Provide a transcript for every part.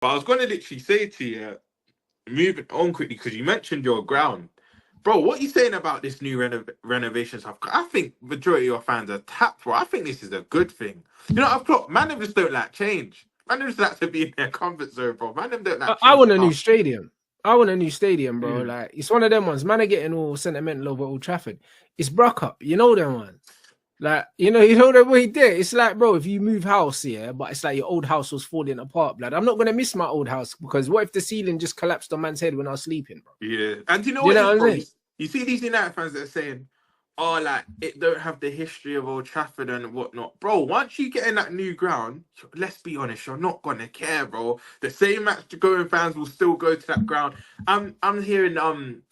But I was going to literally say to you, moving on quickly, because you mentioned your ground. Bro, what are you saying about this new renovation stuff? I think majority of your fans are tapped, bro. I think this is a good thing. You know, I've got, man, them just don't like change. Man, them just like to be in their comfort zone, bro. Man, them don't like I want changing a new up. stadium. I want a new stadium, bro. Mm. Like it's one of them ones. Man are getting all sentimental over Old Trafford. It's Bruck up. You know them ones. Like, you know that way there. It's like, bro, if you move house, yeah, but it's like your old house was falling apart, blood. I'm not gonna miss my old house because what if the ceiling just collapsed on man's head when I was sleeping, bro? Yeah. And you know Do you what it know is, what I'm bro? saying? You see these United fans that are saying, oh, like, it don't have the history of Old Trafford and whatnot. Bro, once you get in that new ground, let's be honest, you're not going to care, bro. The same match-going fans will still go to that ground. I'm hearing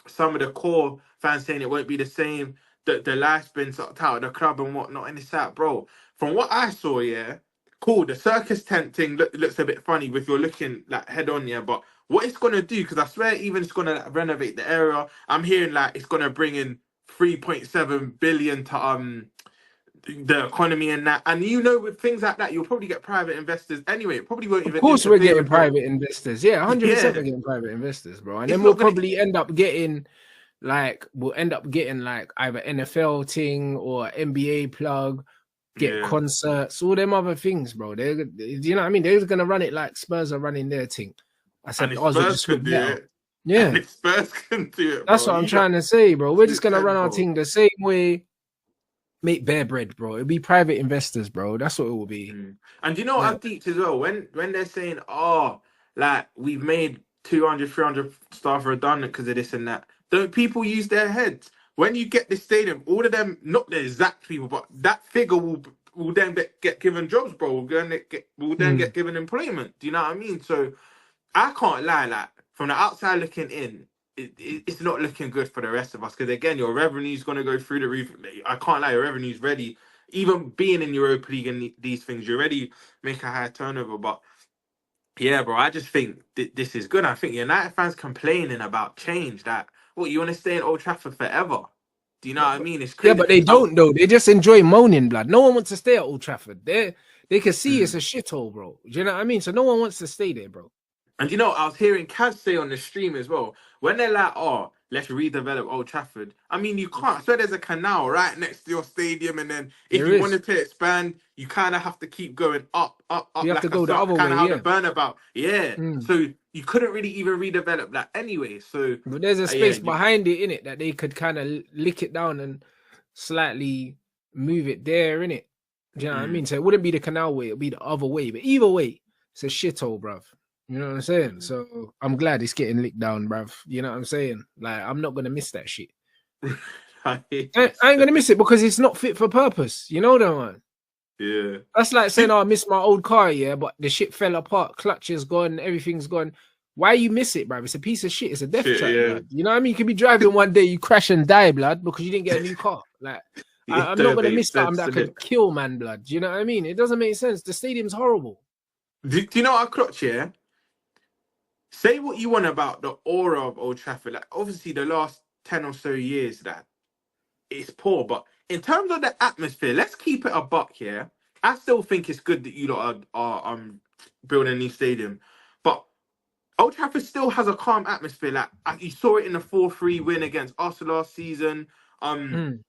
some of the core fans saying it won't be the same, the life's been sucked out of the club and whatnot, and it's that, bro. From what I saw, yeah, cool, the circus tent thing looks a bit funny if you're looking, like, head-on, yeah, but what it's gonna do, because I swear even it's gonna like, renovate the area. I'm hearing like it's gonna bring in 3.7 billion to the economy and that. And you know, with things like that, you'll probably get private investors anyway. It probably won't Of even course, we're interfere getting with your private investors. Yeah, 100% yeah. we're getting private investors, bro. And It's then we'll not gonna probably end up getting we'll end up getting like either NFL thing or NBA plug, get yeah. concerts, all them other things, bro. Do you know what I mean? They're gonna run it like Spurs are running their thing. I And said if ours will Spurs just look can do better. it, and Yeah, if Spurs can do it, that's bro, what I'm you got trying to say, bro. We're do just it gonna run our tenfold. thing the same way, make bare bread, bro. It'll be private investors, bro. That's what it will be. Mm. And you know what Like, I've deeped as well? When they're saying, oh, like we've made 200, 300 staff redundant because of this and that, don't people use their heads? When you get this stadium, all of them, not the exact people, but that figure will then get given jobs, bro. Will then hmm. get given employment. Do you know what I mean? So I can't lie, like from the outside looking in, it's not looking good for the rest of us. Because again, your revenue's gonna go through the roof. I can't lie, your revenue's ready. Even being in Europa League and these things, you already make a high turnover. But yeah, bro, I just think this is good. I think United fans complaining about change. That what you want to stay in Old Trafford forever? Do you know what I mean? It's Yeah, crazy. but they don't though. They just enjoy moaning, blood. No one wants to stay at Old Trafford. They can see it's a shithole, bro. Do you know what I mean? So no one wants to stay there, bro. And you know, I was hearing Kaz say on the stream as well, when they're like, oh, let's redevelop Old Trafford. I mean, you can't. So there's a canal right next to your stadium, and then if There you is. wanted to expand, you kind of have to keep going up, up, You up, have to like a go the other kind way, of how the yeah. burnabout. Yeah. Mm. So you couldn't really even redevelop that anyway. So But there's a yeah, space behind it in it that they could kind of lick it down and slightly move it there in it. Do you know what I mm, mean? So it wouldn't be the canal way, it'd be the other way. But either way, it's a shithole, bruv. You know what I'm saying? mm. So I'm glad it's getting licked down, bruv. You know what I'm saying? Like I'm not gonna miss that shit. I hear you I ain't say. gonna miss it because it's not fit for purpose. You know that one. Yeah. That's like saying, Do- "Oh, I miss my old car, yeah, but the shit fell apart, clutch is gone, everything's gone." Why you miss it, bruv? It's a piece of shit. It's a death Shit, trap, yeah. blood. You know what I mean? You could be driving one day, you crash and die, blood, because you didn't get a new car. Like, It I'm not don't gonna make miss something sense, that innit? could kill man, blood. You know what I mean? It doesn't make sense. The stadium's horrible. Do you know what I clutch, yeah? Say what you want about the aura of Old Trafford. Like, obviously, the last 10 or so years, that it's poor. But in terms of the atmosphere, let's keep it a buck here. I still think it's good that you lot are building a new stadium. But Old Trafford still has a calm atmosphere. Like, you saw it in the 4-3 win against Arsenal last season. Um, Mm.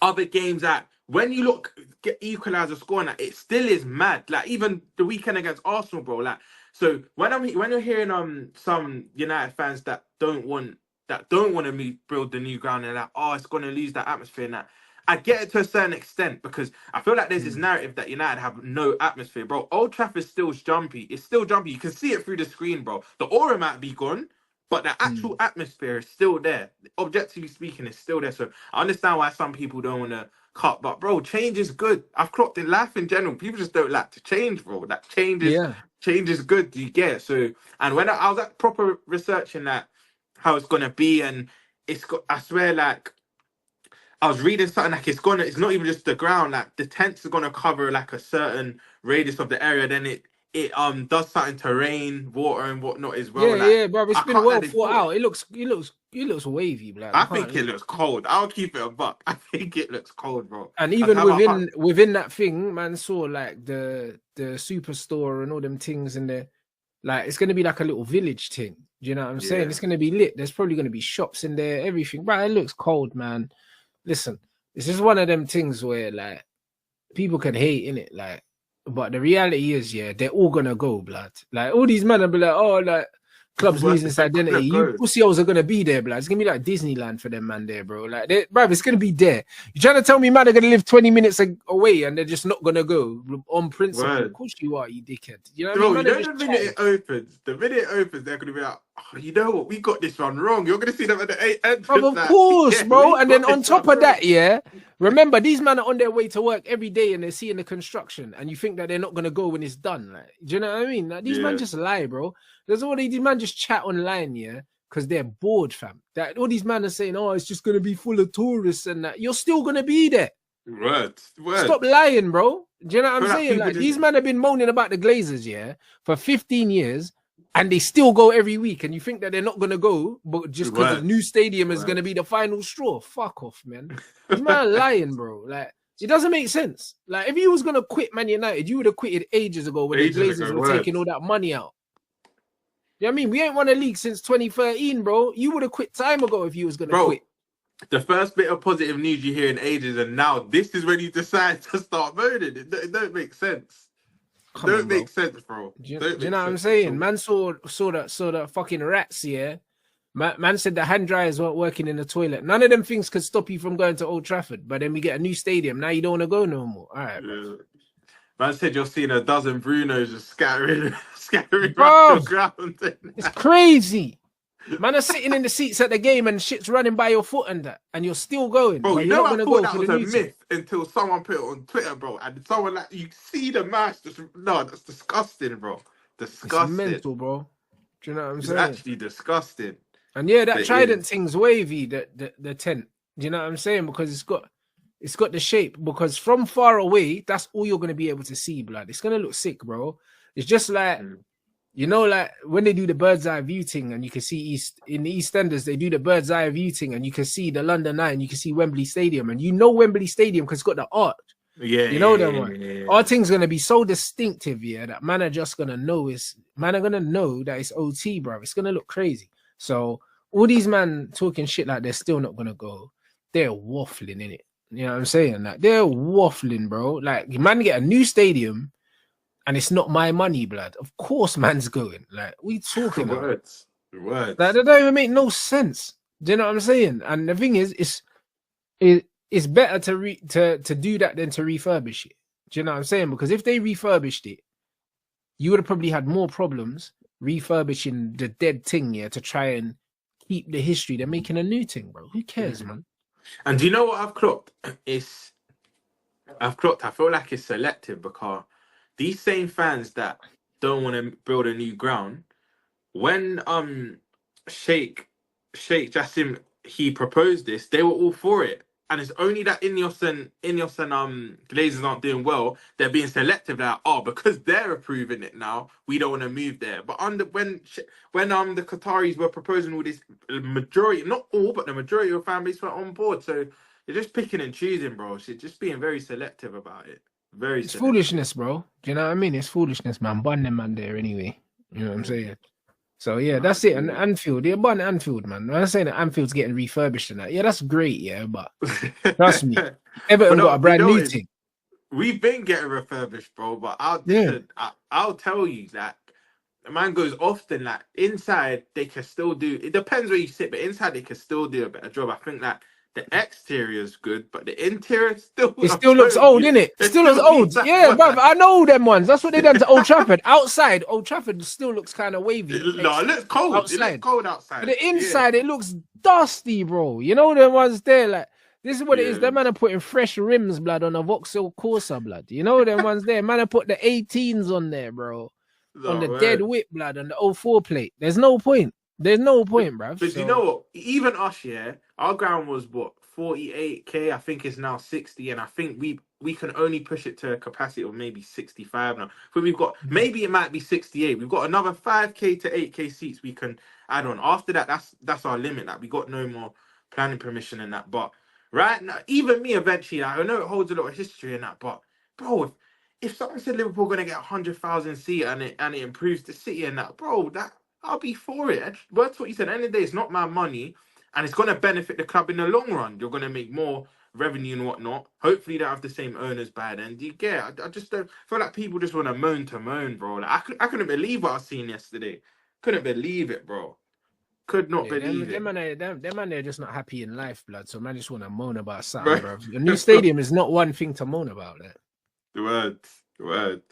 Other games that when you look get equalizer scoring that it still is mad. Like even the weekend against Arsenal, bro. Like so when you're hearing some United fans that don't want to build the new ground and that oh it's gonna lose that atmosphere and that. I get it to a certain extent because I feel like there's this Mm. narrative that United have no atmosphere, bro. Old Trafford's still jumpy. It's still jumpy. You can see it through the screen, bro. The aura might be gone, but the actual Mm. atmosphere is still there. Objectively speaking, it's still there. So I understand why some people don't want to cut, but bro, change is good. I've clocked in life in general. People just don't like to change, bro. That Yeah. change is good. Do you get it? So and when I was at proper researching that how it's gonna be, and it's got I swear like I was reading something like it's not even just the ground, like the tents are gonna cover like a certain radius of the area, then it does something to rain, water and whatnot as Yeah, well. Like yeah, bro. It's I been can't well let it thought thought. out. It looks wavy, blood. I I can't think lie. it looks cold. I'll keep it a buck. I think it looks cold, bro. And That's even how I can't. within that thing, man saw like the superstore and all them things in there. Like it's gonna be like a little village thing. Do you know what I'm saying? Yeah. It's gonna be lit. There's probably gonna be shops in there, everything. Right, it looks cold, man. Listen, this is one of them things where like people can hate in it, like, but the reality is, yeah, they're all gonna go, blood. Like all these men will be like, oh, like clubs Where losing its they're gonna identity. You go. pussy hoes are gonna be there, blood. It's gonna be like Disneyland for them, man. There, bro. Like, bro, it's gonna be there. You trying to tell me, man, they're gonna live 20 minutes away and they're just not gonna go on principle? Of Word. course you are, you dickhead. You know what I mean? Bro, you Man, are know just the minute chatting. it opens, they're gonna be like, oh, you know what, we got this one wrong. You're gonna see them at the Bro, entrance of like, course, yeah, bro. we And then got on this one top of wrong. that, yeah, remember these men are on their way to work every day and they're seeing the construction, and you think that they're not gonna go when it's done. Like, do you know what I mean? Like, these men Yeah. just lie, bro. There's all these men just chat online, yeah, because they're bored, fam. That all these men are saying, oh, it's just gonna be full of tourists and that. You're still gonna be there. Word. Stop lying, bro. Do you know what I I'm feel like saying? people Like just these men have been moaning about the Glazers, yeah, for 15 years, and they still go every week. And you think that they're not gonna go, but just because the word. new stadium is gonna Word. be the final straw. Fuck off, man. These men are lying, bro. Like it doesn't make sense. Like if you was gonna quit Man United, you would have quitted ages ago when the Ages Glazers ago, were word. taking all that money out. You know what I mean? We ain't won a league since 2013, bro. You would have quit time ago if you was gonna Bro, quit. the first bit of positive news you hear in ages, and now this is when you decide to start voting. It don't make sense. It Come don't on, make bro. sense, bro. Don't Do you make know what I'm sense at saying? all. Man saw that fucking rats, yeah. Man said the hand dryers weren't working in the toilet. None of them things could stop you from going to Old Trafford. But then we get a new stadium. Now you don't want to go no more. All right, bro. Yeah. Man said you're seeing a dozen Brunos just scattering, scattering around the Bro, ground. it's crazy. Man are sitting in the seats at the game and shit's running by your foot and that. And you're still going. Bro, But you you're know not I going to thought go that for the was a new thing. myth until someone put it on Twitter, bro, and someone like you see the match just no, that's disgusting, bro. It's Disgusting. mental, bro. Do you know what I'm It's saying? actually disgusting. And yeah, that It trident is. thing's wavy, the tent. Do you know what I'm saying? Because it's got the shape. Because from far away, that's all you're gonna be able to see, blood. It's gonna look sick, bro. It's just like Mm. like when they do the bird's eye view thing, and you can see East in the EastEnders, they do the bird's eye view thing, and you can see the London Eye, and you can see Wembley Stadium, and you know Wembley Stadium because it's got the art. Yeah, You know yeah, them yeah, one. yeah, Our yeah. thing's gonna be so distinctive, yeah, that man are just gonna know man are gonna know that it's OT, bro. It's gonna look crazy. So all these man talking shit like they're still not gonna go. They're waffling in it. You know what I'm saying? Like they're waffling, bro. Like man get a new stadium and it's not my money, blood. Of course, man's going. Like we talking about. Words. Like Words. that don't even make no sense. Do you know what I'm saying? And the thing is, it's better to do that than to refurbish it. Do you know what I'm saying? Because if they refurbished it, you would have probably had more problems refurbishing the dead thing, yeah, to try and keep the history. They're making a new thing, bro. Who cares, Mhm. man? And do you know what I've clocked? It's I've clocked. I feel like it's selective because these same fans that don't want to build a new ground, when Sheikh Sheikh Jassim he proposed this, they were all for it. And it's only that Ineos and Glazers aren't doing well, they're being selective. That because they're approving it now, we don't want to move there. But under when the Qataris were proposing all this, the majority, not all, but the majority of fan base were on board. So you're just picking and choosing, bro. So just being very selective about it. Very It's selective. foolishness, bro. Do you know what I mean? It's foolishness, man. Ban them man there anyway. You know what I'm Mm. saying? So yeah, No, I that's it. And agree. Anfield, yeah, ban Anfield, man. I'm saying that Anfield's getting refurbished and that. Yeah, that's great, yeah, but trust me, but Everton got a no, you brand know new it. thing. We've been getting refurbished, bro. But Yeah. I'll tell you that the man goes often. Like inside, they can still do. It depends where you sit, but inside they can still do a better job. I think that the exterior is good, but the interior still. It I'm still looks showing old, you, innit? It it still looks still needs old. that Yeah, bruv. work. I know them ones. That's what they done to Old Trafford. Outside, Old Trafford still looks kind of wavy. No, it looks cold. It looks Outside. cold But outside. the Yeah, inside, it looks dusty, bro. You know the ones there, like this is what it is. yeah. Them man are putting fresh rims, blood, on a Vauxhall Corsa, blood. You know them ones there. Man, I put the 18s on there, bro. On No the dead words. whip, blood, on the O4 plate. There's no point. There's no But point, bruv. but you know So what? Even us, yeah, our ground was what 48K. I think it's now 60, and I think we can only push it to a capacity of maybe 65 now. But we've got maybe it might be 68. We've got another 5K to 8K seats we can add on. After that, that's our limit. Like we got no more planning permission and that. But right now, even me eventually, like, I know it holds a lot of history in that, but bro, if someone said Liverpool going to get 100,000 seat and it improves the city and that, bro, that I'll be for it. That's what you said. At the end of the day, it's not my money, and it's going to benefit the club in the long run. You're going to make more revenue and whatnot. Hopefully, they have the same owners by then. Do you get? I just don't feel like people just want to moan, bro. Like, I couldn't believe what I seen yesterday. Couldn't believe it, bro. Could not Yeah, them, believe them it, man, them man, they're just not happy in life, blood. So man, just want to moan about something, bro. bro. A new stadium is not one thing to moan about. Like. The words, the words.